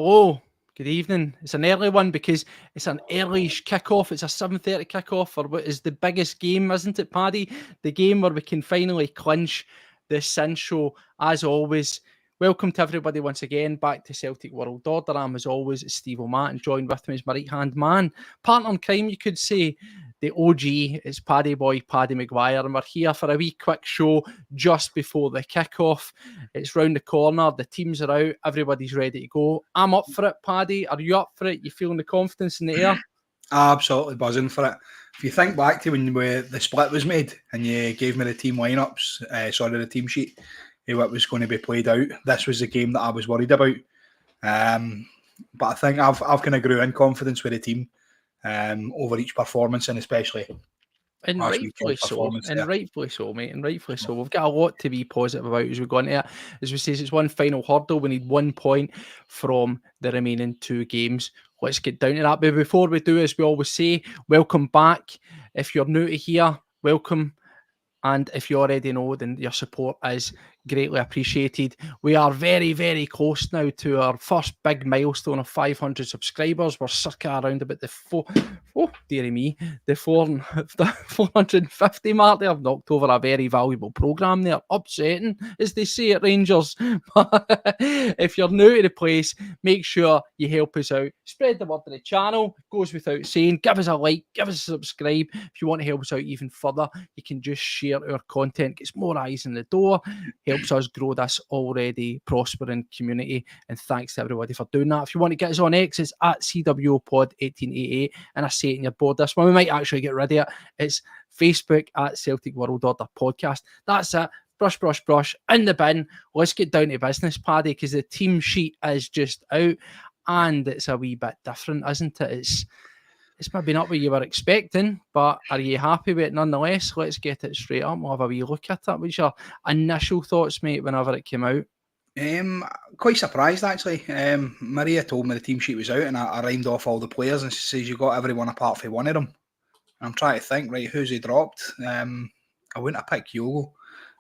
Hello, good evening. It's an early one because it's an early-ish kick-off. It's a 7:30 kick-off for what is the biggest game, isn't it, Paddy? The game where we can finally clinch the Sin Show, as always. Welcome to everybody once again back to Celtic World Order. I'm, as always, Steve O'Matt, and joined with me is my right-hand man, partner in crime, you could say, the OG. It's Paddy Boy, Paddy Maguire, and we're here for a wee quick show just before the kick-off. It's round the corner, the teams are out, everybody's ready to go. I'm up for it, Paddy. Are you up for it? You feeling the confidence in the air? Absolutely buzzing for it. If you think back to when the split was made and you gave me the team lineups, the team sheet, what was going to be played out, this was the game that I was worried about. But I think I've kind of grew in confidence with the team over each performance, and especially and rightfully so. And rightfully so, mate. And rightfully so. We've got a lot to be positive about as we go into it. As we say, it's one final hurdle. We need 1 point from the remaining 2 games. Let's get down to that. But before we do, as we always say, welcome back. If you're new to here, welcome. And if you already know, then your support is greatly appreciated. We are very, very close now to our first big milestone of 500 subscribers. We're circa around about the 450 mark there. I've knocked over a very valuable programme there. Upsetting, as they say at Rangers. If you're new to the place, make sure you help us out. Spread the word of the channel. Goes without saying. Give us a like. Give us a subscribe. If you want to help us out even further, you can just share our content. Gets more eyes in the door. Helps us grow this already prospering community. And thanks to everybody for doing that. If you want to get us on X, it's at CWPod1888. And I say it in your board this one. We might actually get rid of it. It's Facebook at Celtic World Order Podcast. That's it. Brush, brush, brush. In the bin. Let's get down to business, Paddy, because the team sheet is just out. And it's a wee bit different, isn't it? It's maybe not what you were expecting, but are you happy with it nonetheless? Let's get it straight up. We'll have a wee look at it. What's your initial thoughts, mate, whenever it came out? Quite surprised, actually. Maria told me the team sheet was out, and I rhymed off all the players, and she says you got everyone apart from one of them. And I'm trying to think, right, who's he dropped? I wouldn't have picked Kyogo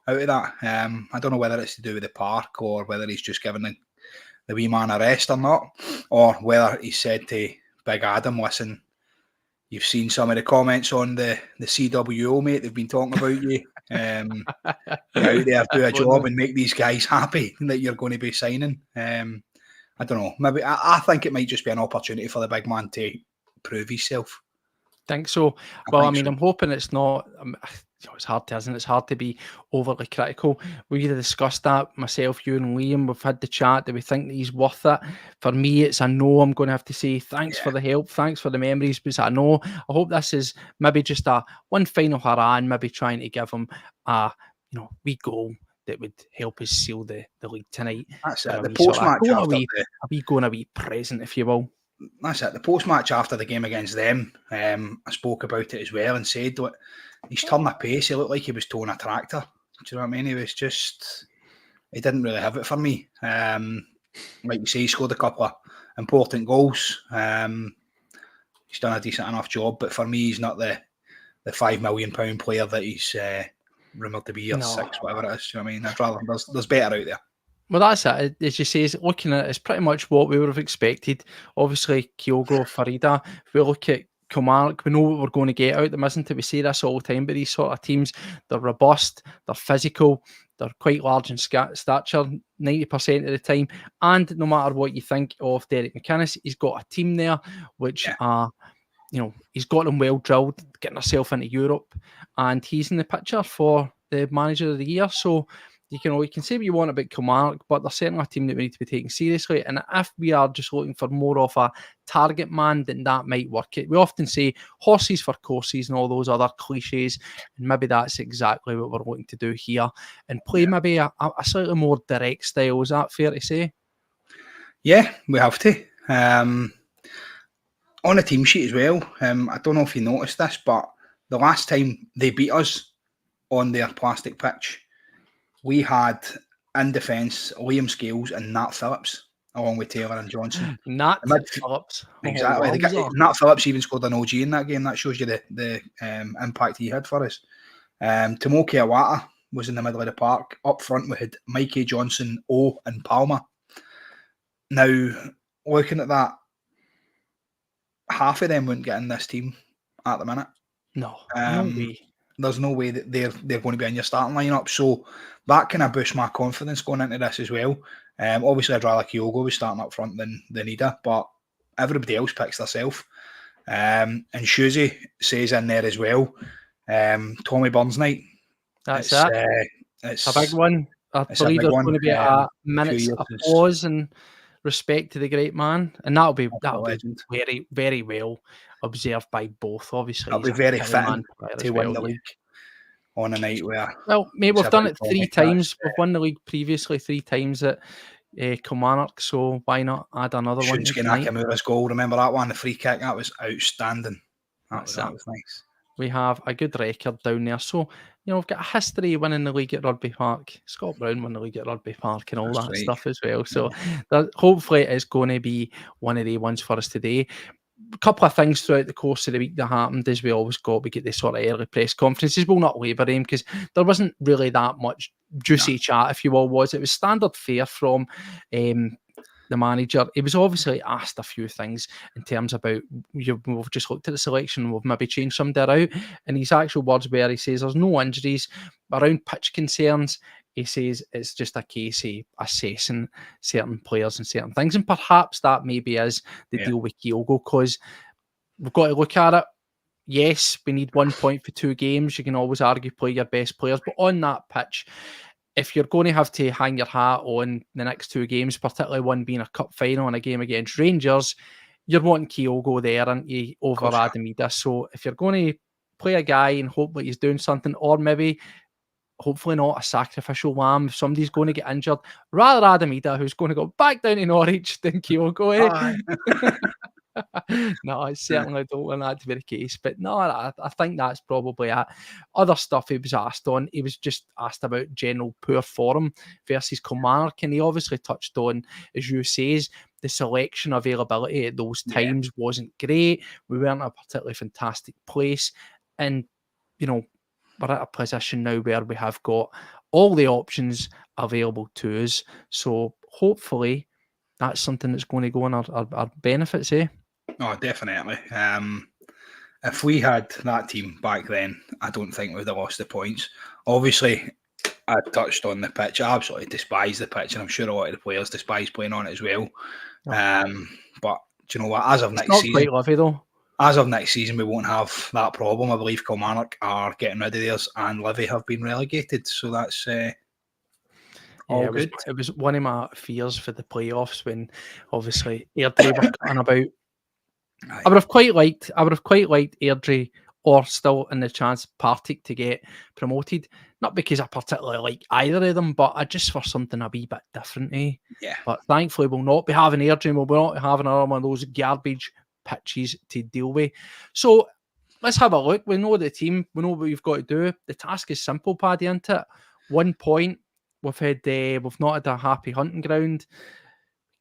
out of that. I don't know whether it's to do with the park or whether he's just given the wee man a rest or not, or whether he said to Big Adam, listen, you've seen some of the comments on the CWO, mate. They've been talking about you. Get out there, do a job and make these guys happy that you're going to be signing. I don't know. Maybe I think it might just be an opportunity for the big man to prove himself. Think so. I'm hoping it's not. It's hard to, isn't it? It's hard to be overly critical. We discussed that, myself, you and Liam. We've had the chat. Do we think that he's worth it? For me, it's a no. I'm going to have to say thanks for the help. Thanks for the memories, but it's a no. I hope this is maybe just one final hurrah and maybe trying to give him a wee goal that would help us seal the league tonight. That's it. The post-match going a wee present, if you will. That's it. The post-match after the game against them, I spoke about it as well and said that he's turned a pace. He looked like he was towing a tractor. Do you know what I mean? He didn't really have it for me. Like you say, he scored a couple of important goals. He's done a decent enough job, but for me, he's not the £5 million player that he's rumoured to be, or 6, whatever it is. Do you know what I mean? I'd rather there's better out there. Well, that's it. As you say, looking at it, it's pretty much what we would have expected. Obviously, Kyogo, Farida. If we look at Kilmarnock, we know what we're going to get out of them, isn't it? We say this all the time, but these sort of teams, they're robust, they're physical, they're quite large in stature 90% of the time. And no matter what you think of Derek McInnes, he's got a team there which he's got them well drilled, getting himself into Europe, and he's in the picture for the manager of the year. So you can say what you want about Kilmarnock, but they're certainly a team that we need to be taking seriously. And if we are just looking for more of a target man, then that might work. We often say horses for courses and all those other cliches, and maybe that's exactly what we're looking to do here and play maybe a slightly more direct style. Is that fair to say? Yeah, we have to. On the team sheet as well, I don't know if you noticed this, but the last time they beat us on their plastic pitch, we had in defence Liam Scales and Nat Phillips, along with Taylor and Johnson. Nat Phillips. Exactly. Nat Phillips even scored an OG in that game. That shows you the impact he had for us. Tomoki Iwata was in the middle of the park. Up front, we had Mikey, Johnson, O and Palmer. Now, looking at that, half of them wouldn't get in this team at the minute. No way. There's no way that they're going to be in your starting lineup. So that kind of boosts my confidence going into this as well. Obviously, I'd rather Kyogo was starting up front than Ida, but everybody else picks themselves. And Shuzi says in there as well, Tommy Burns night. That's it. It's a big one. I believe there's going to be a minute's applause and respect to the great man, and that'll be very, very well observed by both. Obviously, that'll be very fitting to win the league on a night where. Well, mate, we've done it 3 times. We've won the league previously 3 times at Kilmarnock, so why not add another one? Shunsuke Nakamura's goal. Remember that one, the free kick? That was outstanding. That was nice. We have a good record down there. So, we've got a history of winning the league at Rugby Park. Scott Brown won the league at Rugby Park and all that stuff as well. So, hopefully it's going to be one of the ones for us today. A couple of things throughout the course of the week that happened, as we always got. We get this sort of early press conferences. We'll not labour him because there wasn't really that much juicy chat, if you will, was. It was standard fare from the manager. He was obviously asked a few things in terms about, we've just looked at the selection, we've maybe changed somebody out, and his actual words were, he says there's no injuries around pitch concerns. He says it's just a case of assessing certain players and certain things, and perhaps that maybe is the deal with Kyogo, because we've got to look at it. Yes, we need 1 point for 2 games. You can always argue play your best players, but on that pitch, if you're going to have to hang your hat on the next 2 games, particularly one being a cup final and a game against Rangers, you're wanting Kyogo there, aren't you, over Adam Ida? So if you're going to play a guy and hope that he's doing something, or maybe, hopefully not, a sacrificial lamb, if somebody's going to get injured, rather Adam Ida, who's going to go back down to Norwich, than Kyogo. No, I certainly don't want that to be the case. But no, I think that's probably it. Other stuff he was asked on, he was just asked about general poor form versus Kilmarnock, and he obviously touched on, as you says, the selection availability at those times wasn't great. We weren't in a particularly fantastic place. And, we're at a position now where we have got all the options available to us. So hopefully that's something that's going to go in our benefits, eh? Oh, definitely. If we had that team back then, I don't think we would have lost the points. Obviously, I touched on the pitch. I absolutely despise the pitch, and I'm sure a lot of the players despise playing on it as well. But do you know what? As of next season, quite lovely though. As of next season, we won't have that problem. I believe Kilmarnock are getting rid of theirs, and Livy have been relegated. So that's all good. It was one of my fears for the playoffs when, obviously, Airdrie were cutting about. I would have quite liked Airdrie, or still in the chance Partick, to get promoted. Not because I particularly like either of them, but just for something a wee bit different, eh? Yeah. But thankfully, we'll not be having Airdrie. We'll not having another one of those garbage pitches to deal with. So let's have a look. We know the team. We know what we've got to do. The task is simple, Paddy, isn't it? 1 point. We've not had a happy hunting ground.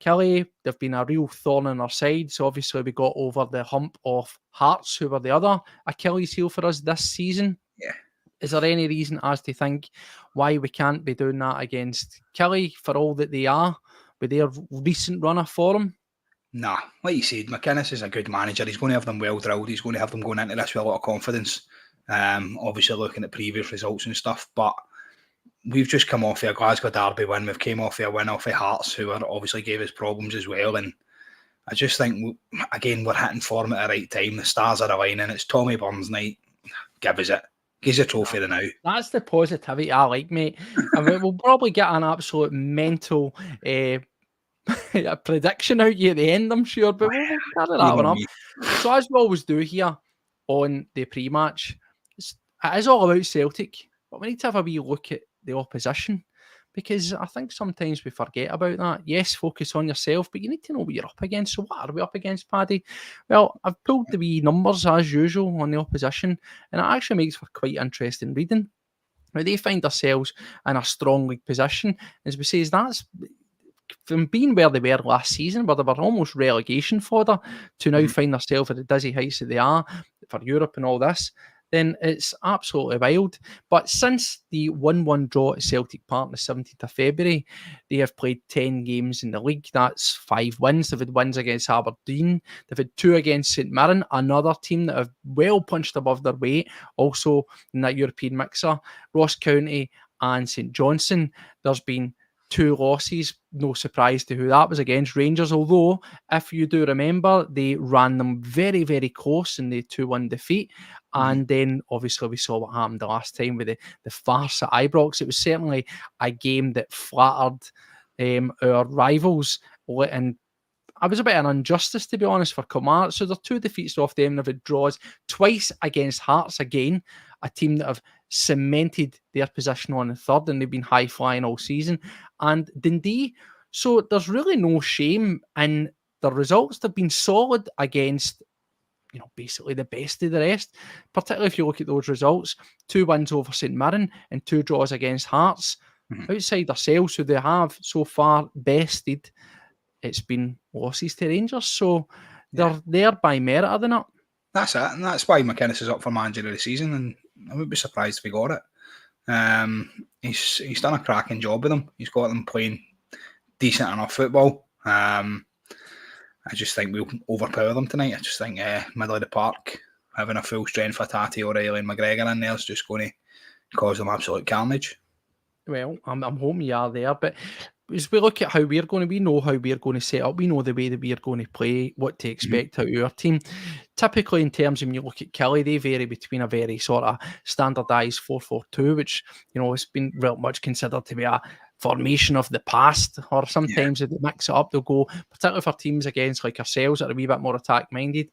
Killie, they've been a real thorn in our side. So obviously we got over the hump of Hearts, who were the other Achilles heel for us this season. Yeah. Is there any reason as to think why we can't be doing that against Killie for all that they are with their recent run of form? Nah, like you said, McInnes is a good manager. He's going to have them well drilled. He's going to have them going into this with a lot of confidence. Obviously looking at previous results and stuff, but we've just come off a Glasgow Derby win. We've came off a win off of Hearts, who obviously gave us problems as well. And I just think, again, we're hitting form at the right time. The stars are aligning. It's Tommy Burns night. Give us it. Give us a trophy now. That's the positivity I like, mate. And we'll probably get an absolute mental prediction out you at the end, I'm sure. But we'll carry that one up. So as we always do here on the pre-match, it is all about Celtic. But we need to have a wee look at the opposition, because I think sometimes we forget about that. Yes, focus on yourself, but you need to know what you're up against. So what are we up against, Paddy? Well, I've pulled the wee numbers as usual on the opposition, and it actually makes for quite interesting reading. Now, they find themselves in a strong league position. As we say, that's from being where they were last season, where they were almost relegation fodder, to now find themselves at the dizzy heights that they are for Europe and all this. then it's absolutely wild. But since the 1-1 draw at Celtic Park on the 17th of February, they have played 10 games in the league. That's 5 wins. They've had wins against Aberdeen. They've had 2 against St Mirren, another team that have well punched above their weight, also in that European mixer. Ross County and St Johnstone. There's been 2 losses. No surprise to who that was, against Rangers, although if you do remember, they ran them very, very close in the 2-1 defeat. And then obviously we saw what happened the last time with the farce at Ibrox. It was certainly a game that flattered our rivals, and I was a bit of an injustice, to be honest, for Kilmarnock. So they're 2 defeats off them. They've had draws twice against Hearts, again, a team that have cemented their position on the third, and they've been high flying all season. And Dundee, so there's really no shame in the results. They've been solid against, basically the best of the rest, particularly if you look at those results. 2 wins over St Mirren and 2 draws against Hearts. Outside themselves, who they have so far bested, it's been losses to Rangers. So they're there by merit, are they not? That's it, and that's why McInnes is up for manager of the season, and I would be surprised if he got it. He's done a cracking job with them. He's got them playing decent enough football. I just think we'll overpower them tonight. I just think middle of the park, having a full strength for Tati, O'Reilly and McGregor in there is just going to cause them absolute carnage. Well, I'm hoping you are there, but as we look at how we're going to, we know how we're going to set up. We know the way that we're going to play, what to expect out of our team. Typically, in terms of when you look at Killie, they vary between a very sort of standardised 4-4-2, which, has been real much considered to be a formation of the past, or sometimes if they mix it up, they'll go, particularly for teams against like ourselves that are a wee bit more attack-minded,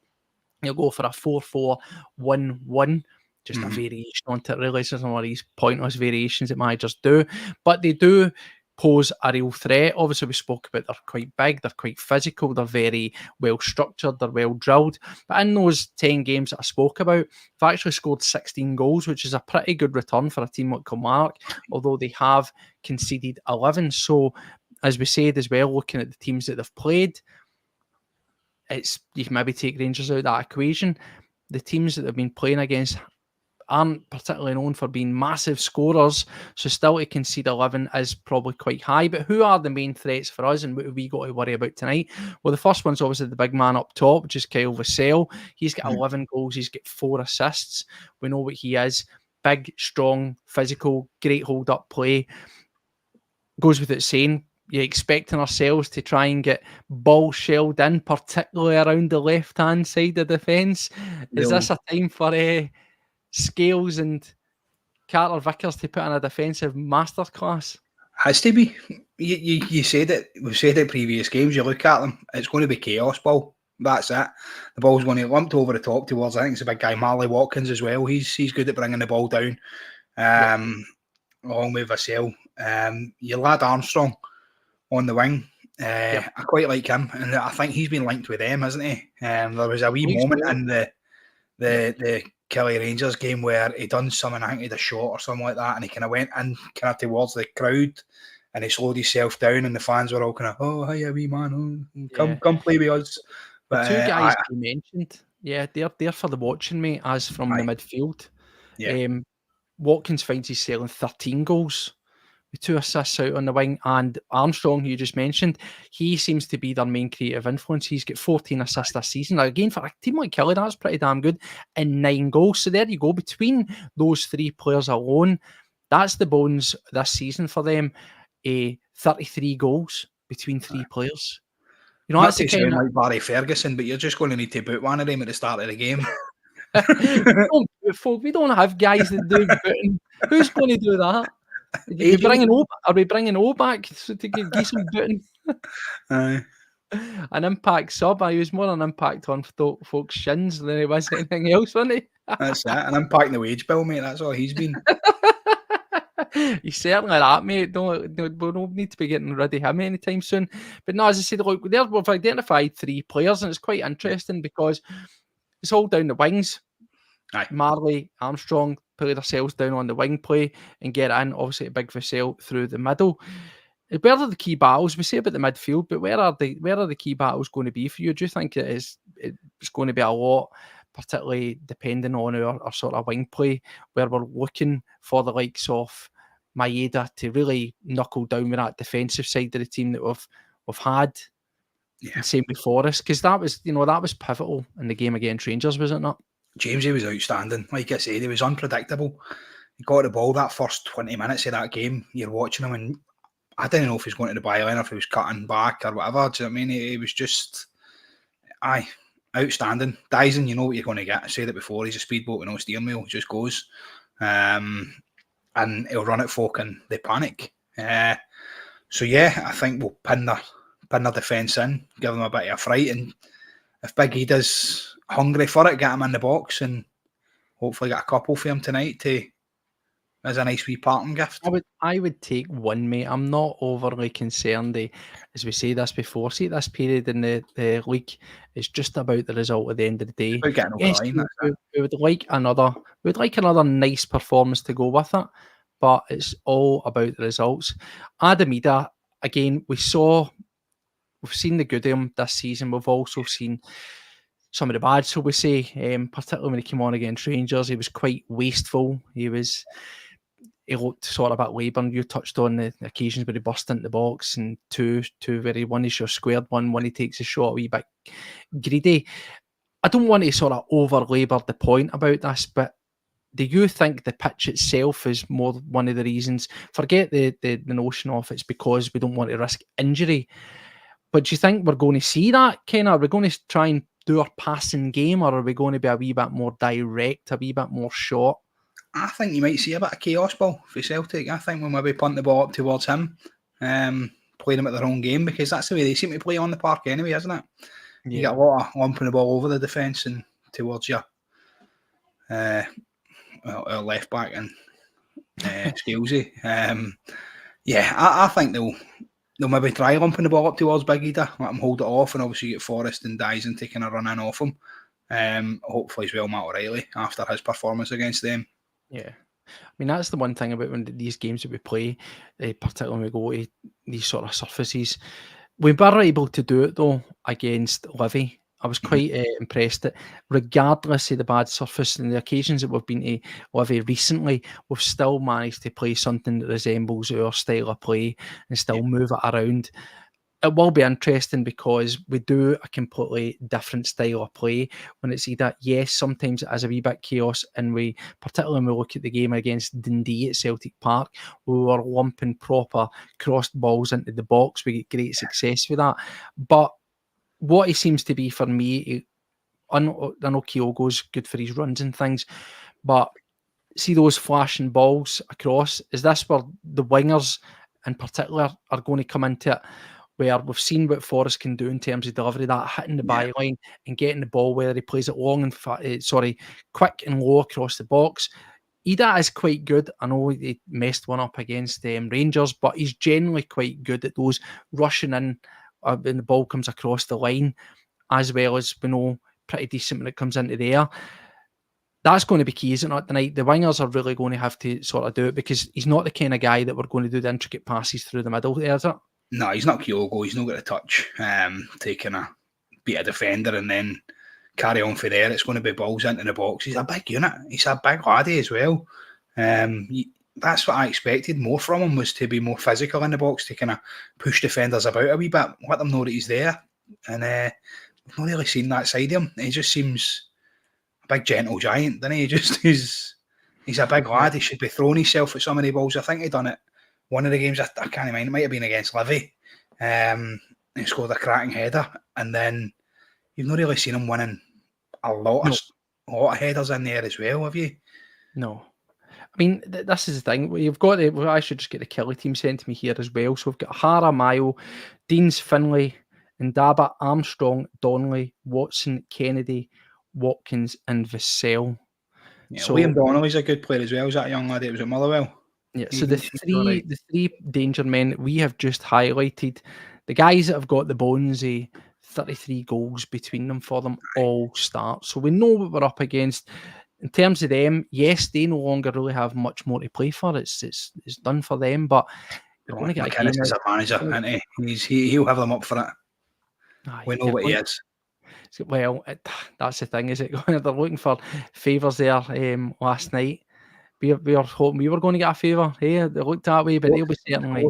they'll go for a 4-4-1-1. Just a variation on it, really. It's just one of these pointless variations that managers do. But they do pose a real threat. Obviously, we spoke about they're quite big, they're quite physical, they're very well structured, they're well drilled. But in those 10 games that I spoke about, they've actually scored 16 goals, which is a pretty good return for a team like Kilmarnock, although they have conceded 11. So, as we said as well, looking at the teams that they've played, you can maybe take Rangers out of that equation. The teams that they've been playing against aren't particularly known for being massive scorers, so still to concede 11 is probably quite high. But who are the main threats for us, and what have we got to worry about tonight? Well, the first one's obviously the big man up top, which is Kyle Vassell. He's got 11 goals, he's got 4 assists. We know what he is. Big, strong, physical, great hold-up play. Goes without saying, you're expecting ourselves to try and get ball shelled in, particularly around the left-hand side of the defence. Is this a time for Scales and Carter Vickers to put in a defensive masterclass? Has to be. You said it. We've said it in previous games. You look at them, it's going to be chaos ball. That's it. The ball's going to lump over the top towards, I think it's a big guy, Marley Watkins as well. He's good at bringing the ball down, along with Vassell. Your lad Armstrong on the wing. I quite like him, and I think he's been linked with them, hasn't he? There was a wee moment in the Killie Rangers game where he done something, I think he had a shot or something like that, and he kind of went in kind of towards the crowd and he slowed himself down, and the fans were all kind of, oh, hiya, wee man, come play with us. But the 2 guys you mentioned, they're for the watching, mate, as from the midfield. Watkins finds he's selling 13 goals with 2 assists out on the wing, and Armstrong, who you just mentioned, he seems to be their main creative influence. He's got 14 assists this season. Now, again, for a team like Killie, that's pretty damn good, and 9 goals. So there you go. Between those 3 players alone, that's the bones this season for them. 33 goals between 3 players. That's the kind of like Barry Ferguson, but you're just going to need to boot one of them at the start of the game. We don't have guys that do booting. Who's going to do that? Are we bringing O back to give some booting? An impact sub. He was more an impact on folks' shins than he was anything else, wasn't he? That's it. An impact in the wage bill, mate. That's all he's been. He's certainly that, mate. We don't need to be getting rid of him anytime soon. But no, as I said, look, we've identified 3 players, and it's quite interesting because it's all down the wings. Marley, Armstrong, put themselves down on the wing play and get in, obviously a big Vassell through the middle. Where are the key battles? We say about the midfield, but where are the key battles going to be for you? Do you think it's going to be a lot, particularly depending on our sort of wing play, where we're looking for the likes of Maeda to really knuckle down with that defensive side of the team that we've had. Yeah. And same with Forrest, because that was pivotal in the game against Rangers, was it not? Jamesy was outstanding. Like I said, he was unpredictable. He got the ball that first 20 minutes of that game. You're watching him, and I didn't know if he was going to the byline or if he was cutting back or whatever. Do you know what I mean? He was just, outstanding. Dyson, you know what you're going to get. I said it before. He's a speedboat with no steering wheel. He just goes. And he'll run at folk and they panic. So yeah, I think we'll pin their defence in, give them a bit of a fright, and if Big Eda's hungry for it, get him in the box and hopefully get a couple for him tonight as a nice wee parting gift. I would take one, mate. I'm not overly concerned. As we say this before, see this period in the league, it's just about the result at the end of the day. About getting over Yes, the line, we would like another nice performance to go with it, but it's all about the results. Adam Ida, again, we've seen the good of him this season. We've also seen some of the bad, so we say, particularly when he came on against Rangers. He was quite wasteful. He looked sort of a bit labouring. You touched on the occasions where he burst into the box, and two where one is your squared one he takes a shot a wee bit greedy. I don't want to sort of over-labour the point about this, but do you think the pitch itself is more one of the reasons? Forget the notion of it's because we don't want to risk injury, but do you think we're going to see that, Ken? Are we going to try and do our passing game, or are we going to be a wee bit more direct, a wee bit more short? I think you might see a bit of chaos ball for Celtic. I think we'll maybe punt the ball up towards him, play them at their own game, because that's the way they seem to play on the park anyway, isn't it? Yeah. You get a lot of lumping the ball over the defence and towards your our left back and Scalesy. I think they'll maybe try lumping the ball up towards Big Eda, let him hold it off, and obviously get Forrest and Dyson taking a run in off him. Hopefully as well Matt O'Reilly after his performance against them. Yeah. I mean, that's the one thing about when these games that we play, particularly when we go to these sort of surfaces. We were able to do it, though, against Livy. I was quite impressed that regardless of the bad surface and the occasions that we've been to Livy recently, we've still managed to play something that resembles our style of play and still move it around. It will be interesting because we do a completely different style of play when it's either, yes, sometimes it has a wee bit chaos, and we, particularly when we look at the game against Dundee at Celtic Park, we were lumping proper crossed balls into the box. We get great success with that. But what he seems to be for me, I know Kyogo's good for his runs and things, but see those flashing balls across, is this where the wingers in particular are going to come into it? Where we've seen what Forrest can do in terms of delivery, that hitting the byline and getting the ball, whether he plays it long and quick and low across the box. Ida is quite good. I know he messed one up against Rangers, but he's generally quite good at those rushing in when the ball comes across the line, as well as we know pretty decent when it comes into the air. That's going to be key, is it not, tonight? The wingers are really going to have to sort of do it, because he's not the kind of guy that we're going to do the intricate passes through the middle there, is it? No, he's not Kyogo. He's not got a touch. Taking beat a defender and then carry on for there. It's going to be balls into the box. He's a big unit. He's a big laddie as well. That's what I expected more from him, was to be more physical in the box, to kind of push defenders about a wee bit, let them know that he's there. And we've not really seen that side of him. He just seems a big gentle giant, doesn't he? He's a big lad. He should be throwing himself at so many balls. I think he done it one of the games, I can't mind, it might have been against Livy. He scored a cracking header, and then you've not really seen him winning a lot of headers in there as well, have you? No. I mean, this is the thing. You've got I should just get the Killie team sent to me here as well. So we've got Hara, Mayo, Deans, Finlay, Ndaba, Armstrong, Donnelly, Watson, Kennedy, Watkins, and Vassell. Yeah, so Liam Donnelly's a good player as well. Is that a young lad that was at Motherwell? Yeah, so the three danger men we have just highlighted, the guys that have got the bones, 33 goals between them for them, all start. So we know what we're up against. In terms of them, yes, they no longer really have much more to play for. It's done for them, but you're going to get McInnes is a manager, and he'll have them up for it. We know what he is. Well, that's the thing, is it? They're looking for favours there last night. We were hoping we were going to get a favour. Hey, they looked that way, but they'll be certainly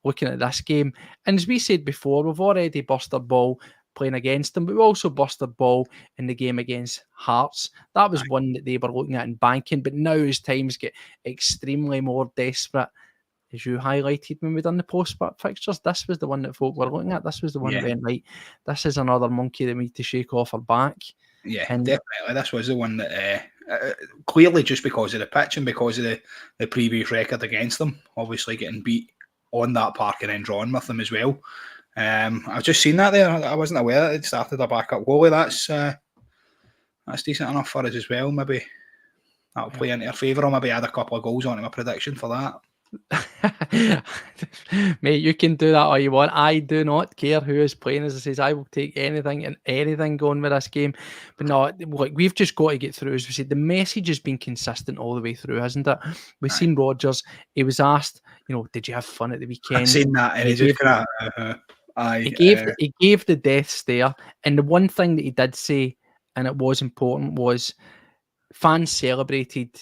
looking at this game. And as we said before, we've already burst our ball playing against them, but we also burst our ball in the game against Hearts. That was one that they were looking at and banking, but now as times get extremely more desperate, as you highlighted when we done the post-match fixtures, this was the one that folk were looking at. This was the one that went, right, this is another monkey that we need to shake off our back. Yeah, and definitely. This was the one that clearly just because of the pitch and because of the previous record against them, obviously getting beat on that park and then drawn with them as well. I've just seen that there. I wasn't aware that it started a backup goalie. That's decent enough for us as well. Maybe that'll play into our favour, or maybe add a couple of goals onto my prediction for that. Mate, you can do that all you want. I do not care who is playing. As I says, I will take anything and anything going with this game. But no, look, we've just got to get through. As we said, the message has been consistent all the way through, hasn't it? We've seen Rodgers. He was asked, did you have fun at the weekend? I've seen that, and he gave the death stare. And the one thing that he did say, and it was important, was fans celebrated,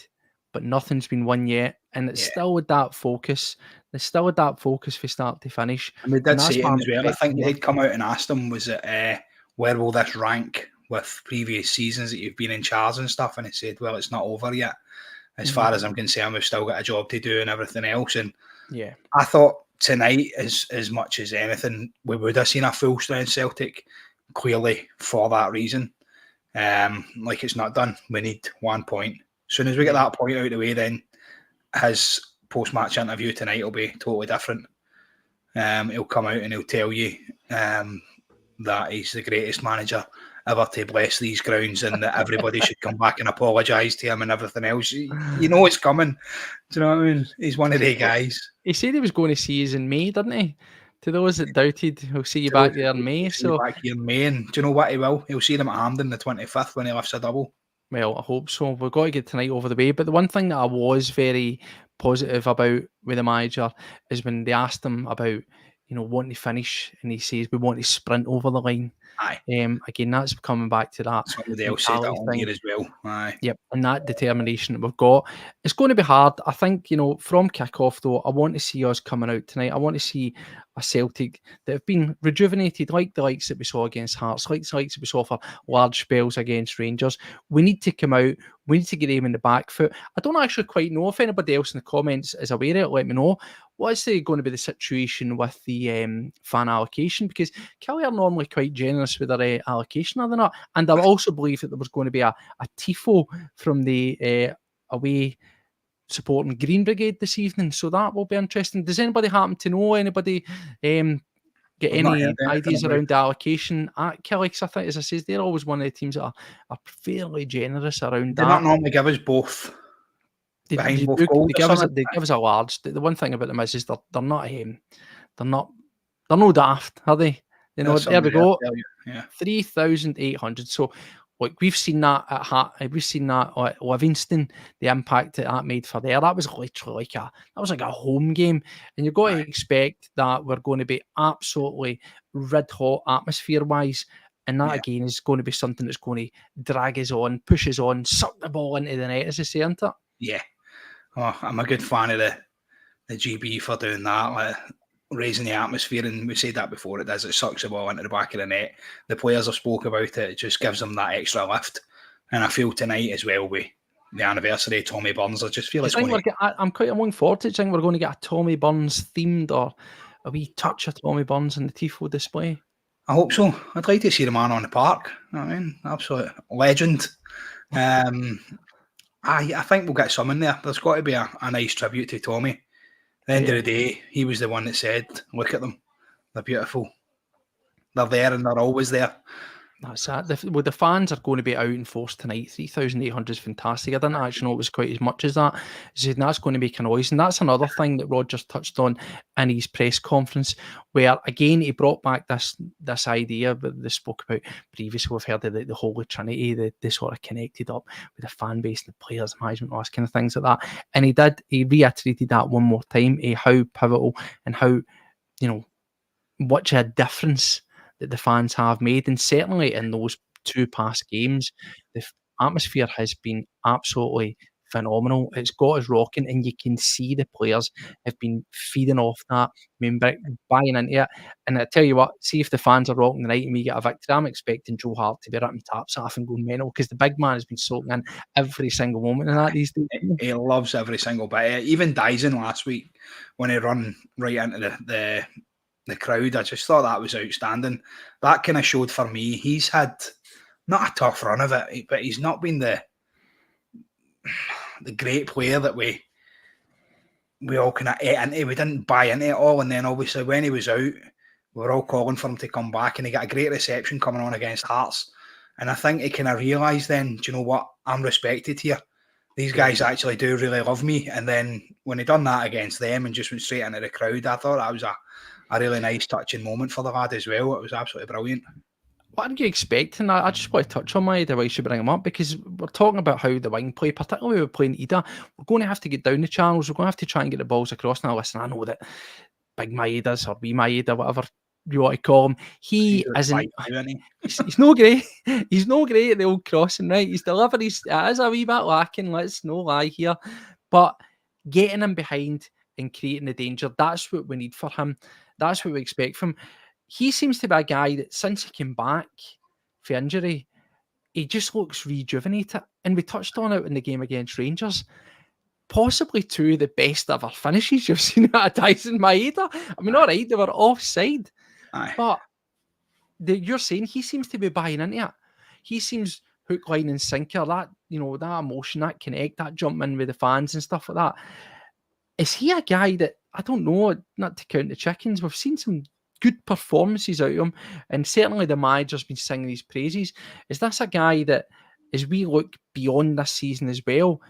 but nothing's been won yet. And it's still with that focus. There's still with that focus from start to finish. And we did say it as well. I think they'd come out and asked him, was it, where will this rank with previous seasons that you've been in charge and stuff? And he said, well, it's not over yet. As far as I'm concerned, we've still got a job to do and everything else. And I thought tonight, as much as anything, we would have seen a full strength Celtic, clearly for that reason. Like, it's not done. We need 1 point. As soon as we get that point out of the way, then his post-match interview tonight will be totally different. He'll come out and he'll tell you that he's the greatest manager ever to bless these grounds and that everybody should come back and apologise to him and everything else. You know it's coming. Do you know what I mean? He's one of the guys. He said he was going to see us in May, didn't he? To those that doubted, he'll see you back there in May. Back here in May, and do you know what he will? He'll see them at Hampden the 25th when he lifts a double. Well, I hope so. We've got to get tonight over the way. But the one thing that I was very positive about with the manager is when they asked him about, wanting to finish, and he says, we want to sprint over the line. Aye. Again, that's coming back to that. Somebody else said that on here as well. Aye. Yep, and that determination that we've got. It's going to be hard. I think, from kick-off, though, I want to see us coming out tonight. I want to see a Celtic that have been rejuvenated, like the likes that we saw against Hearts, like the likes that we saw for large spells against Rangers. We need to come out. We need to get him in the back foot. I don't actually quite know if anybody else in the comments is aware of it. Let me know. What is going to be the situation with the fan allocation? Because Killie are normally quite generous with their allocation, are they not? And I also believe that there was going to be a tifo from the away supporting Green Brigade this evening. So that will be interesting. Does anybody happen to know? Anybody get any ideas around the allocation at Killie? Because I think, as I said, they're always one of the teams that are fairly generous around that. They don't normally give us both. They give us a large. The one thing about them is they're not daft, are they? There we go. 3,800. So, like, we've seen that at Livingston, the impact that made for there. That was literally like a home game, and you've got to expect that we're going to be absolutely red hot atmosphere wise. And that again is going to be something that's going to drag us on, push us on, suck the ball into the net, as they say, isn't it? Yeah. Oh, I'm a good fan of the GB for doing that, like raising the atmosphere. And we said that before, it sucks the ball into the back of the net. The players have spoke about it. It just gives them that extra lift. And I feel tonight as well, with the anniversary of Tommy Burns, I just feel it's going to... I'm looking forward to it. I think we're going to get a Tommy Burns themed or a wee touch of Tommy Burns in the tifo display. I hope so. I'd like to see the man on the park. I mean, absolute legend. I think we'll get some in there. There's got to be a nice tribute to Tommy. At the end of the day, he was the one that said, look at them. They're beautiful. They're there and they're always there. That's that. The fans are going to be out in force tonight. 3,800 is fantastic. I didn't actually know it was quite as much as that. He said that's going to make a noise. And that's another thing that Rodgers touched on in his press conference, where, again, he brought back this idea that they spoke about previously. We've heard of the Holy Trinity, they sort of connected up with the fan base, the players, management, all those kind of things like that. And he reiterated that one more time, how pivotal and how, much a difference that the fans have made, and certainly in those 2 past games, the atmosphere has been absolutely phenomenal. It's got us rocking, and you can see the players have been feeding off that, buying into it. And I tell you what, see if the fans are rocking tonight and we get a victory, I'm expecting Joe Hart to be ripping taps off and going mental, because the big man has been soaking in every single moment of that these days. He loves every single bit. Even Dyson last week, when he run right into the crowd, I just thought that was outstanding. That kind of showed for me he's had not a tough run of it, but he's not been the great player that we all kind of ate into. We didn't buy into it all, and then obviously when he was out, we were all calling for him to come back, and he got a great reception coming on against Hearts. And I think he kind of realised then, do you know what, I'm respected here. These guys actually do really love me. And then when he done that against them and just went straight into the crowd, I thought that was a really nice touching moment for the lad as well. It was absolutely brilliant. What are you expecting? I just want to touch on Maeda while you should bring him up, because we're talking about how the wing play, particularly when we're playing Ida, we're going to have to get down the channels. We're going to have to try and get the balls across. Now, listen, I know that Big Maeda's or wee Maeda, whatever you want to call him, he isn't. He's no great. He's no great at the old crossing, right? His delivery is a wee bit lacking. Let's no lie here, but getting him behind and creating the danger, that's what we need for him. That's what we expect from him. He seems to be a guy that since he came back for injury, he just looks rejuvenated. And we touched on it in the game against Rangers. Possibly 2 of the best ever finishes you've seen out of Tyson Maeda. I mean, all right, they were offside. Aye. But you're saying he seems to be buying into it. He seems hook, line and sinker. That, that emotion, that connect, that jump in with the fans and stuff like that. Is he a guy that, I don't know, not to count the chickens, we've seen some good performances out of him, and certainly the manager's been singing his praises. Is this a guy that, as we look beyond this season as well,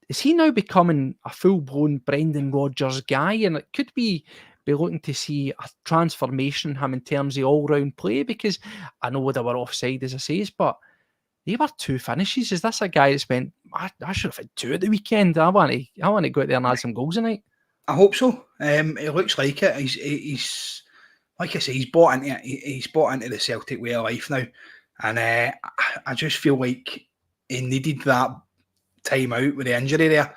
is he now becoming a full-blown Brendan Rodgers guy? And it could be looking to see a transformation in him in terms of all-round play, because I know they were offside, as I say, but they were 2 finishes. Is this a guy that's went, I should have had 2 at the weekend. I want to go out there and add some goals tonight. I hope so. It looks like it. He's like I say, he's bought into it. He's bought into the Celtic way of life now, and I just feel like he needed that time out with the injury there.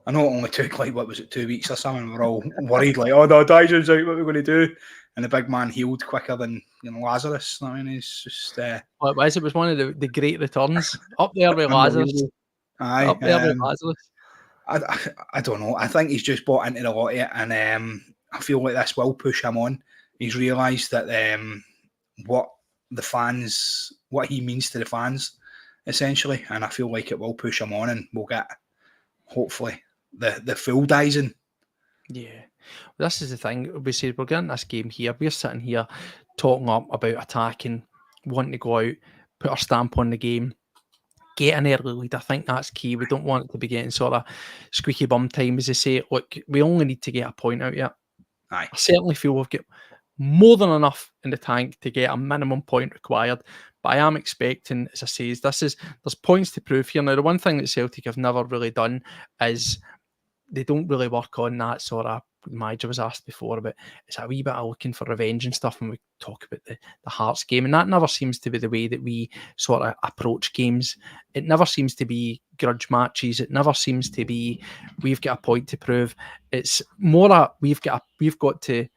I know it only took 2 weeks or something. We're all worried oh no, Dyson's out. What are we going to do? And the big man healed quicker than Lazarus. I mean, he's just. Well, it was one of the great returns up there with Lazarus. Aye, up there with Lazarus. I don't know. I think he's just bought into a lot of it, and I feel like this will push him on. He's realised that what he means to the fans, essentially, and I feel like it will push him on, and we'll get hopefully the full Dyson. Yeah, well, this is the thing. We said we're getting this game here. We're sitting here talking up about attacking, wanting to go out, put our stamp on the game, get an early lead. I think that's key. We don't want it to be getting sort of squeaky bum time, as they say. Look, we only need to get a point out yet. Aye. I certainly feel we've got more than enough in the tank to get a minimum point required. But I am expecting, as I say, there's points to prove here. Now, the one thing that Celtic have never really done is they don't really work on that sort of, the manager was asked before about, it's a wee bit of looking for revenge and stuff when we talk about the Hearts game, and that never seems to be the way that we sort of approach games. It never seems to be grudge matches. It never seems to be, we've got a point to prove. It's more we've got to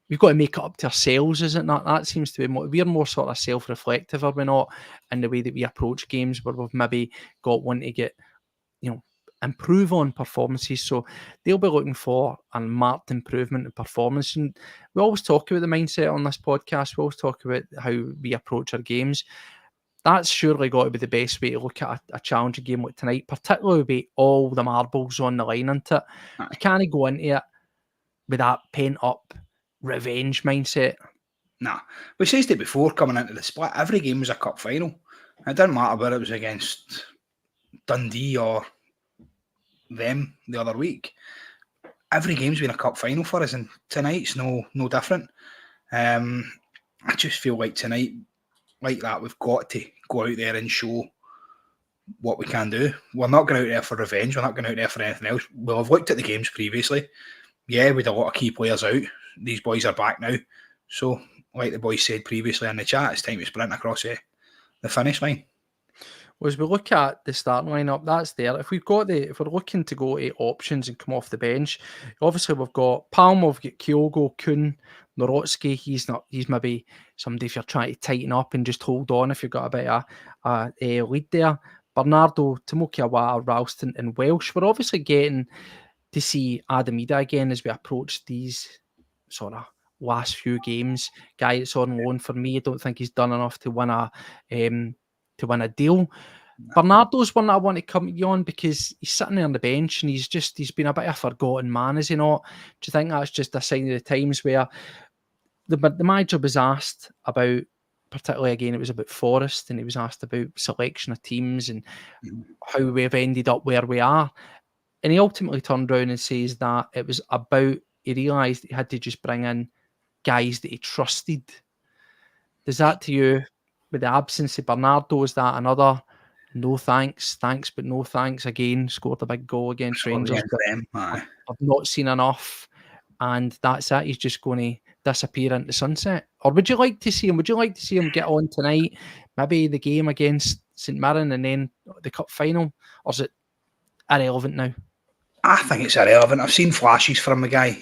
make it up to ourselves, isn't it? That seems to be more, we're more sort of self-reflective, are we not, in the way that we approach games, where we've maybe got one to get, improve on performances. So they'll be looking for a marked improvement in performance. And we always talk about the mindset on this podcast. We always talk about how we approach our games. That's surely got to be the best way to look at a challenging game like tonight, particularly with all the marbles on the line into it. You can't go into it with that pent-up revenge mindset. Nah. We said it before coming into the split. Every game was a cup final. It didn't matter whether it was against Dundee or them the other week. Every game's been a cup final for us, and tonight's no different. I just feel like tonight, like that, we've got to go out there and show what we can do. We're not going out there for revenge. We're not going out there for anything else. We'll have looked at the games previously. Yeah, with a lot of key players out. These boys are back now. So, like the boys said previously in the chat, it's time to sprint across the finish line. Well, as we look at the starting lineup, that's there. If we're looking to go to options and come off the bench, obviously we've got Palmer, we've got Kyogo, Kuhn, Norotsky. He's maybe somebody if you're trying to tighten up and just hold on if you've got a bit of a lead there. Bernardo, Tomoki Awata, Ralston, and Welsh. We're obviously getting to see Adam Ida again as we approach these sort of last few games. Guy that's on loan for me, I don't think he's done enough to win a deal. Bernardo's one that I want to come to you on because he's sitting there on the bench and he's been a bit of a forgotten man, is he not? Do you think that's just a sign of the times where the manager was asked about, particularly again, it was about Forest, and he was asked about selection of teams and how we've ended up where we are. And he ultimately turned around and says that it was about, he realised he had to just bring in guys that he trusted. Does that to you, with the absence of Bernardo, is that another no thanks, but no thanks again? Scored a big goal against Rangers. I've not seen enough, and that's it. He's just going to disappear into the sunset. Or would you like to see him? Would you like to see him get on tonight? Maybe the game against St Mirren and then the cup final? Or is it irrelevant now? I think it's irrelevant. I've seen flashes from the guy,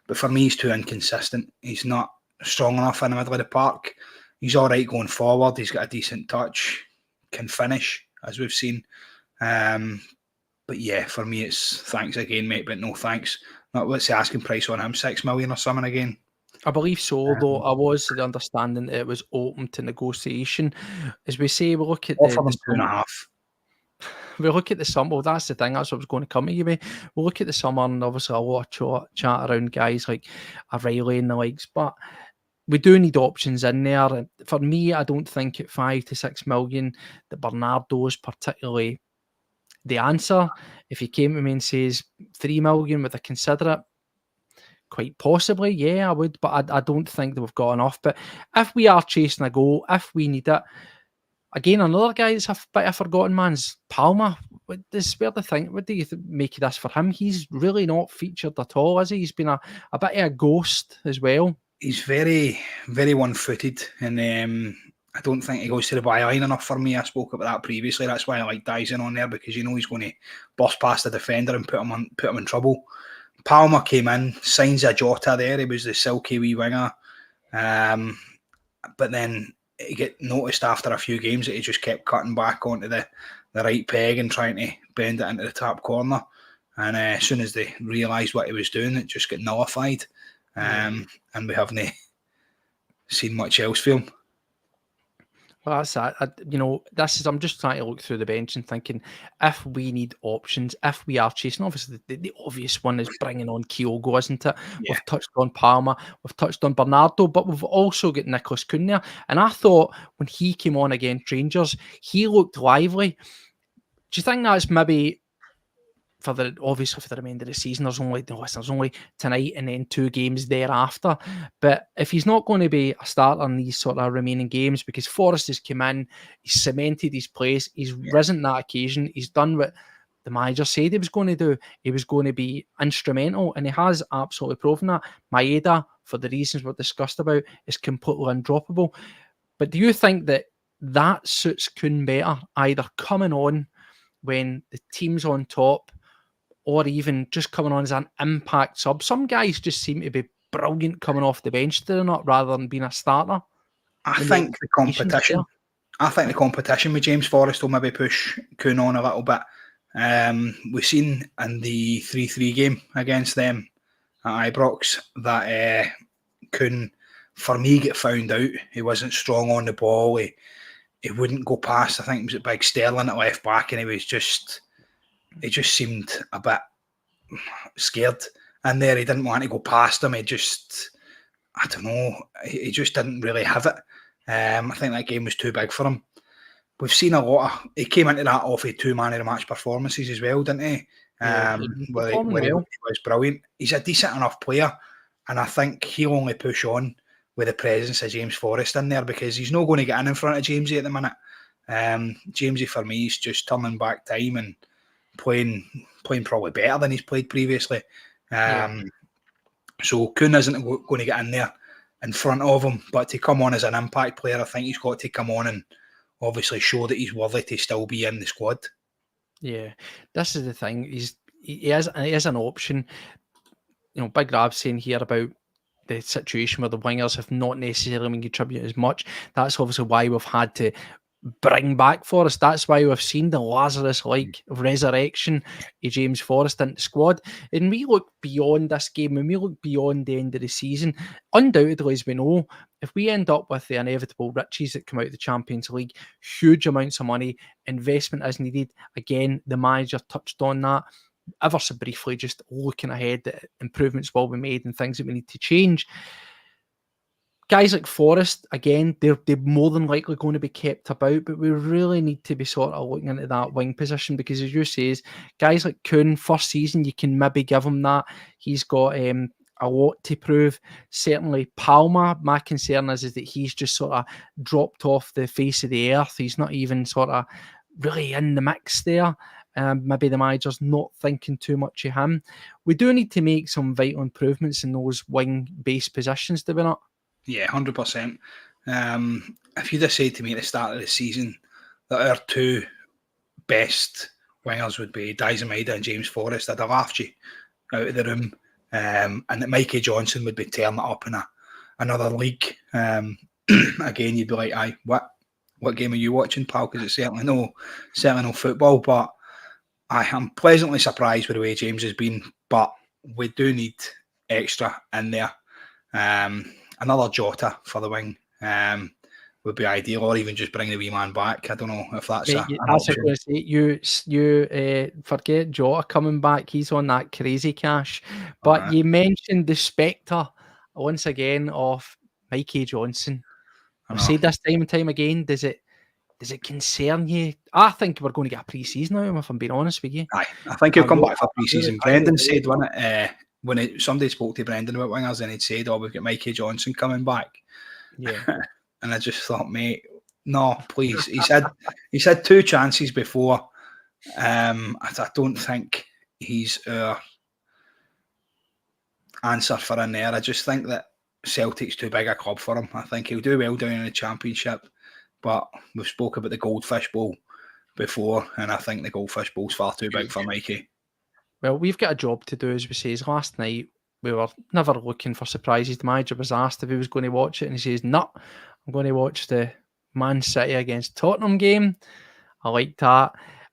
but for me, he's too inconsistent. He's not strong enough in the middle of the park. He's all right going forward. He's got a decent touch, can finish, as we've seen. But yeah, for me, it's thanks again, mate, but no thanks. What's the asking price on him? 6 million or something again? I believe so, though I was the understanding that it was open to negotiation. As we say, we look at offer them 2.5. We look at the summer. Well, that's the thing. That's what I was going to come to you with. We'll look at the summer, and obviously a lot of chat around guys like O'Reilly and the likes, but we do need options in there. And for me, I don't think at 5 to 6 million that Bernardo is particularly the answer. If he came to me and says 3 million, would I consider it? Quite possibly, yeah, I would, but I don't think that we've got enough. But if we are chasing a goal, if we need it, again, another guy that's a bit of forgotten man's Palmer. What do you make of this for him? He's really not featured at all, is he? He's been a bit of a ghost as well. He's very, very one-footed, and I don't think he goes to the byline enough for me. I spoke about that previously. That's why I like Dyson on there, because you know he's going to bust past the defender and put him in trouble. Palmer came in, signs a Jota there. He was the silky wee winger, but then he get noticed after a few games that he just kept cutting back onto the right peg and trying to bend it into the top corner. And as soon as they realised what he was doing, it just got nullified. And we haven't seen much else for him. Well, that's that. I'm just trying to look through the bench and thinking, if we need options, if we are chasing, obviously the obvious one is bringing on Kyogo, isn't it? Yeah. We've touched on Palmer, we've touched on Bernardo, but we've also got Nicholas Kuhn there. And I thought when he came on against Rangers, he looked lively. Do you think that's maybe for the remainder of the season? There's only tonight and then 2 games thereafter. But if he's not going to be a starter in these sort of remaining games, because Forrest has come in, he's cemented his place, he's risen that occasion, he's done what the manager said he was going to do. He was going to be instrumental, and he has absolutely proven that. Maeda, for the reasons we've discussed about, is completely undroppable. But do you think that suits Kuhn better, either coming on when the team's on top, or even just coming on as an impact sub? Some guys just seem to be brilliant coming off the bench, do they not, rather than being a starter? I think the competition with James Forrest will maybe push Kuhn on a little bit. We've seen in the 3-3 game against them at Ibrox that Kuhn, for me, get found out. He wasn't strong on the ball. He wouldn't go past, I think it was at Big Sterling at left back, and he just seemed a bit scared in there. He didn't want to go past him. I don't know, he just didn't really have it. I think that game was too big for him. We've seen a lot of, he came into that off of 2 man of the match performances as well, didn't he? He was brilliant. He's a decent enough player, and I think he'll only push on with the presence of James Forrest in there, because he's not going to get in front of Jamesy at the minute. Jamesy, for me, is just turning back time and playing probably better than he's played previously. So Kuhn isn't going to get in there in front of him. But to come on as an impact player, I think he's got to come on and obviously show that he's worthy to still be in the squad. Yeah, this is the thing. He is an option. You know, Big Rab's saying here about the situation where the wingers have not necessarily been contributing as much. That's obviously why we've had to bring back Forrest. That's why we've seen the Lazarus-like resurrection of James Forrest into the squad. And we look beyond this game, and we look beyond the end of the season. Undoubtedly, as we know, if we end up with the inevitable riches that come out of the Champions League, huge amounts of money, investment is needed. Again, the manager touched on that ever so briefly, just looking ahead that improvements will be made and things that we need to change. Guys like Forrest, again, they're more than likely going to be kept about, but we really need to be sort of looking into that wing position because, as you say, guys like Kuhn, first season, you can maybe give him that. He's got a lot to prove. Certainly, Palmer, my concern is that he's just sort of dropped off the face of the earth. He's not even sort of really in the mix there. Maybe the manager's not thinking too much of him. We do need to make some vital improvements in those wing-based positions, do we not? Yeah, 100%. If you'd have said to me at the start of the season that our two best wingers would be Diaz Almeida and James Forrest, I'd have laughed you out of the room. And that Mikey Johnson would be tearing it up in another league. Again, you'd be like, aye, what game are you watching, pal? Because it's certainly no football. But I am pleasantly surprised with the way James has been. But we do need extra in there. Another Jota for the wing would be ideal, or even just bring the wee man back. I don't know if that's an option. You forget Jota coming back. He's on that crazy cash. But you mentioned the spectre once again of Mikey Johnson. I've said this time and time again. Does it concern you? I think we're going to get a pre-season out of him, if I'm being honest with you. Aye, I think he'll come back for pre-season. Brendan said, wasn't it? When somebody spoke to Brendan about wingers, and he'd said, "Oh, we've got Mikey Johnson coming back." Yeah, and I just thought, mate, no, please. He's had 2 chances before. I don't think he's our answer for in there. I just think that Celtic's too big a club for him. I think he'll do well down in the Championship, but we've spoke about the Goldfish Bowl before, and I think the Goldfish Bowl's far too big for Mikey. Well, we've got a job to do, as we say. Last night, we were never looking for surprises. The manager was asked if he was going to watch it, and he says, "No, I'm going to watch the Man City against Tottenham game." I liked that.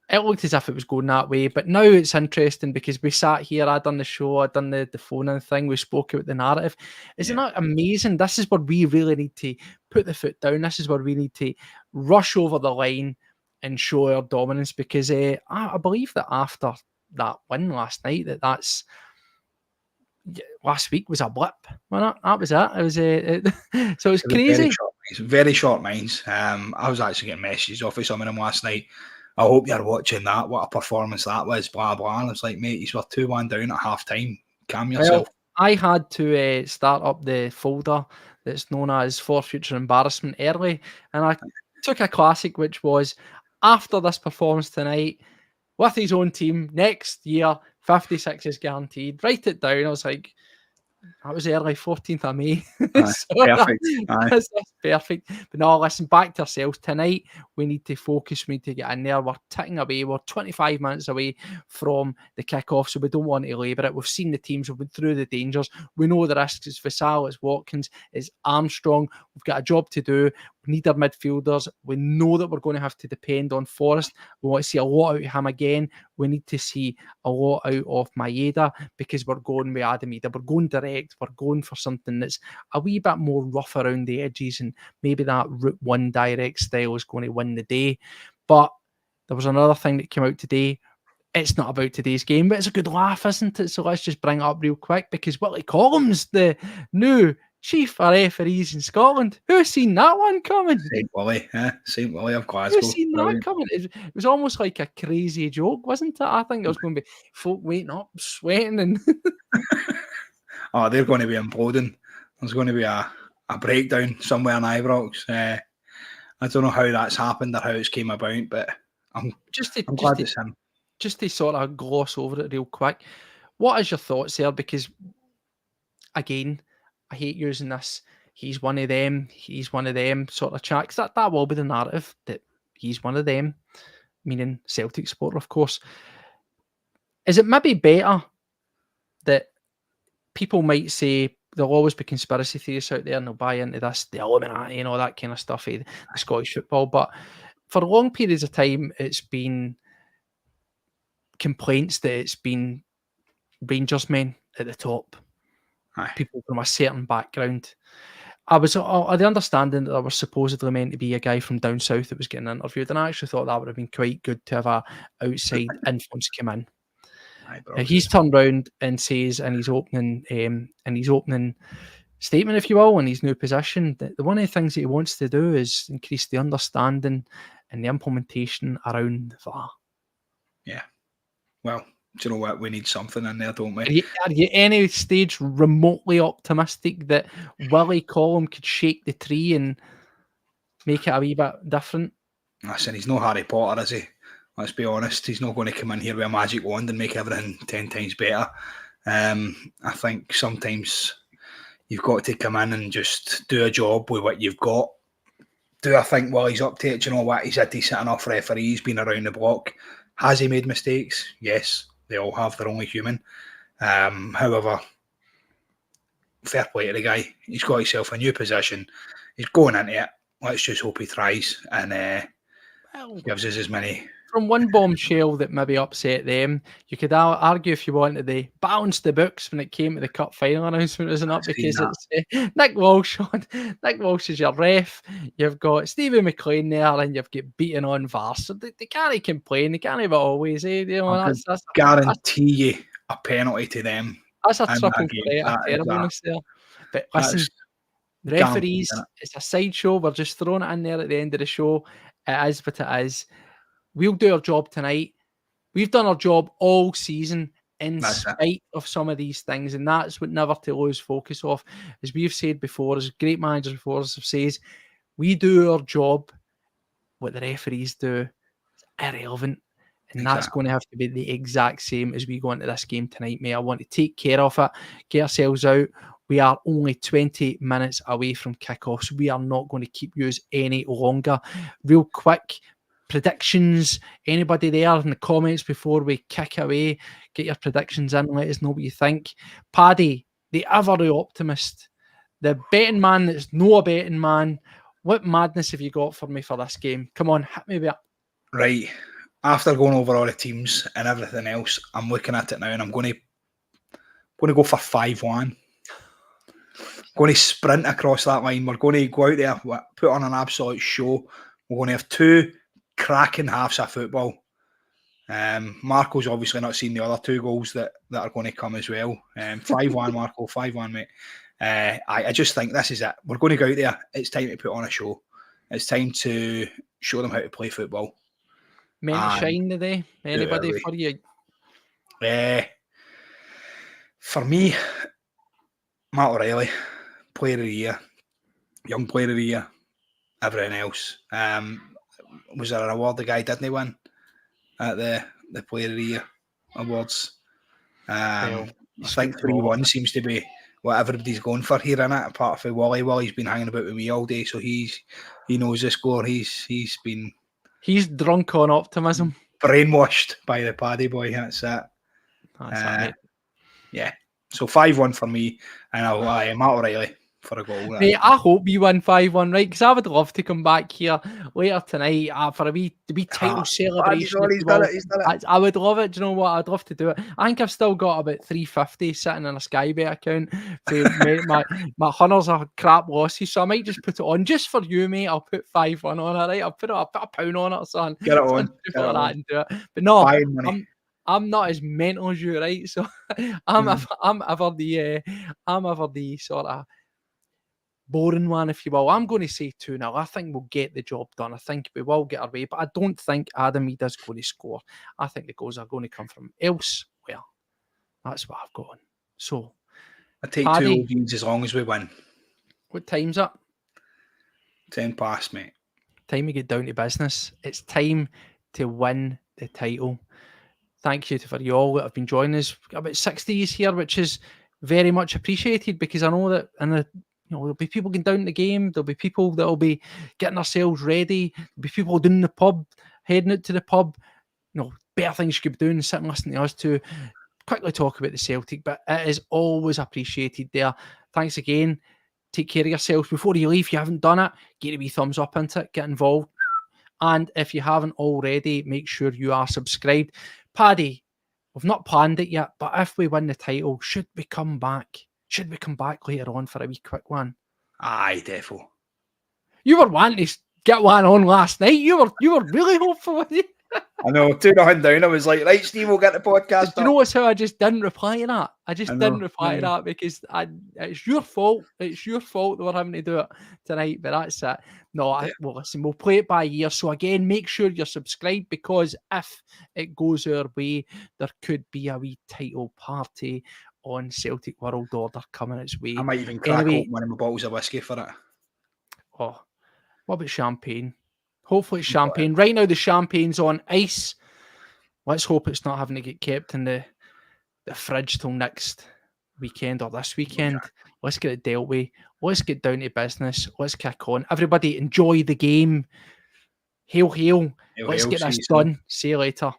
It looked as if it was going that way, but now it's interesting because we sat here, I done the show, I done the phone-in thing, we spoke about the narrative. Isn't that amazing? This is where we really need to put the foot down. This is where we need to rush over the line and show our dominance, because I believe that after that win last night, that's last week was a blip. Well, that was it. It was so it's crazy. Very short minds. I was actually getting messages off of some of them last night. I hope you're watching that. What a performance that was. Blah blah. And it's like, mate, you were 2-1 down at half time. Calm yourself. Well, I had to start up the folder that's known as For Future Embarrassment early, and I took a classic, which was after this performance tonight with his own team next year, 56 is guaranteed. Write it down. I was like, that was early, 14th of May. Perfect. That's perfect. But no, listen, back to ourselves. Tonight, we need to focus. We need to get in there. We're ticking away. We're 25 minutes away from the kick-off, so we don't want to labour it. We've seen the teams. We've been through the dangers. We know the risks. It's Vassal, it's Watkins, it's Armstrong. We've got a job to do. We need our midfielders. We know that we're going to have to depend on Forrest. We want to see a lot out of him again. We need to see a lot out of Maeda, because we're going with Adam Ida. We're going direct. We're going for something that's a wee bit more rough around the edges, and maybe that Route 1 direct style is going to win the day. But there was another thing that came out today. It's not about today's game, but it's a good laugh, isn't it? So let's just bring it up real quick, because Willie Collins, the new chief of referees in Scotland, who's seen that one coming? St. Willie of Glasgow. Who's seen that coming? It was almost like a crazy joke, wasn't it? I think there was going to be folk waiting up, sweating, and oh, they're going to be imploding. There's going to be a breakdown somewhere in Ibrox. I don't know how that's happened or how it's came about, but I'm glad it's him. Just to sort of gloss over it real quick, what is your thoughts there? Because, again, I hate using this he's one of them sort of chats. That will be the narrative, that he's one of them, meaning Celtic supporter, of course. Is it maybe better that people might say there'll always be conspiracy theorists out there and they'll buy into this, the Illuminati and all that kind of stuff, the Scottish football, but for long periods of time, it's been complaints that it's been Rangers men at the top, people from a certain background. I was of the understanding that there was supposedly meant to be a guy from down south that was getting interviewed, and I actually thought that would have been quite good to have a outside influence come in. He's turned round and says in his opening statement, if you will, in his new position, that one of the things that he wants to do is increase the understanding and the implementation around the VAR. Yeah. Well, do you know what? We need something in there, don't we? Are you any stage remotely optimistic that Willie Collum could shake the tree and make it a wee bit different? Listen, he's no Harry Potter, is he? Let's be honest. He's not going to come in here with a magic wand and make everything 10 times better. I think sometimes you've got to come in and just do a job with what you've got. Do I think Willie's up to it? Do you know what? He's a decent enough referee. He's been around the block. Has he made mistakes? Yes, they all have. They're only human. However, fair play to the guy. He's got himself a new position. He's going into it. Let's just hope he tries and gives us as many. From one bombshell that maybe upset them, you could argue if you wanted they balanced the books when it came to the cup final announcement, isn't it? Because it's Nick Walsh Nick Walsh is your ref. You've got Stevie McLean there, and you've got beaten on VAR. So they can't complain. They can't have it always. You know, I guarantee you a penalty to them. That's a triple threat of terribleness there. But listen, the referees, it's a sideshow. We're just throwing it in there at the end of the show. It is what it is. We'll do our job tonight. We've done our job all season in spite of some of these things, and that's what never to lose focus of. As we've said before, as great managers before us have said, we do our job. What the referees do is irrelevant, and that's going to have to be the exact same as we go into this game tonight, mate. I want to take care of it, get ourselves out. We are only 20 minutes away from kickoff, so we are not going to keep you any longer. Real quick, predictions. Anybody there in the comments before we kick away? Get your predictions in. Let us know what you think. Paddy, the ever optimist, the betting man that's no a betting man. What madness have you got for me for this game? Come on, hit me with it. Right. After going over all the teams and everything else, I'm looking at it now and I'm going to go for 5-1. Going to sprint across that line. We're going to go out there, put on an absolute show. We're going to have two cracking halves of football. Marco's obviously not seen the other two goals that are going to come as well. 5-1, Marco, 5-1, mate. I just think this is it. We're going to go out there. It's time to put on a show. It's time to show them how to play football. Men to shine today. Anybody for you? For me, Matt O'Reilly, player of the year, young player of the year, everything else. Was there an award the guy didn't win at the player of the year awards? I think 3-1 seems to be what everybody's going for here, innit? Apart from Wally. Wally's been hanging about with me all day, so he knows the score. He's drunk on optimism. Brainwashed by the Paddy boy, that's it. That's it. Yeah. So 5-1 for me, and I'll Matt O'Reilly for a goal. Mate, I hope you win 5-1, right? Because I would love to come back here later tonight for a wee title celebration. He's done it. I would love it. Do you know what? I'd love to do it. I think I've still got about $350 sitting in a Skybet account to my hunters are crap losses, so I might just put it on just for you, mate. I'll put 5-1 on it, right? I'll put a £1 on it, son. Get it on. And do it. But no, I'm not as mental as you, right? So I'm ever the sort of boring one, if you will. I'm going to say 2-0. I think we'll get the job done. I think we will get our way, but I don't think Adam Ida's going to score. I think the goals are going to come from elsewhere. That's what I've got on. So I take Paddy, 2 leads as long as we win. What time's up? 10 past, mate. Time to get down to business. It's time to win the title. Thank you for you all that have been joining us. About 60s here, which is very much appreciated, because I know that in the there'll be people going down to the game. There'll be people that'll be getting themselves ready. There'll be people doing the pub, heading out to the pub. Better things you could be doing, sitting listening to us to quickly talk about the Celtic, but it is always appreciated there. Thanks again. Take care of yourselves. Before you leave, if you haven't done it, get a wee thumbs up into it, get involved. And if you haven't already, make sure you are subscribed. Paddy, we've not planned it yet, but if we win the title, should we come back? Should we come back later on for a wee quick one? Aye, defo. You were wanting to get one on last night. You were really hopeful, weren't you? I know, 2-0 down. I was like, right, Steve, we'll get the podcast. Do you know what's how I just didn't reply to that? I didn't reply to that because it's your fault. It's your fault that we're having to do it tonight, but that's it. No, well, listen, we'll play it by ear. So again, make sure you're subscribed, because if it goes our way, there could be a wee title party on Celtic World Order coming its way. I might even crack open one of my bottles of whiskey for it. Oh, what about champagne? Hopefully it's champagne. Right now the champagne's on ice. Let's hope it's not having to get kept in the fridge till next weekend or this weekend. Let's get it dealt with. Let's get down to business. Let's kick on. Everybody enjoy the game. Hail, hail. Let's get this done. See you later.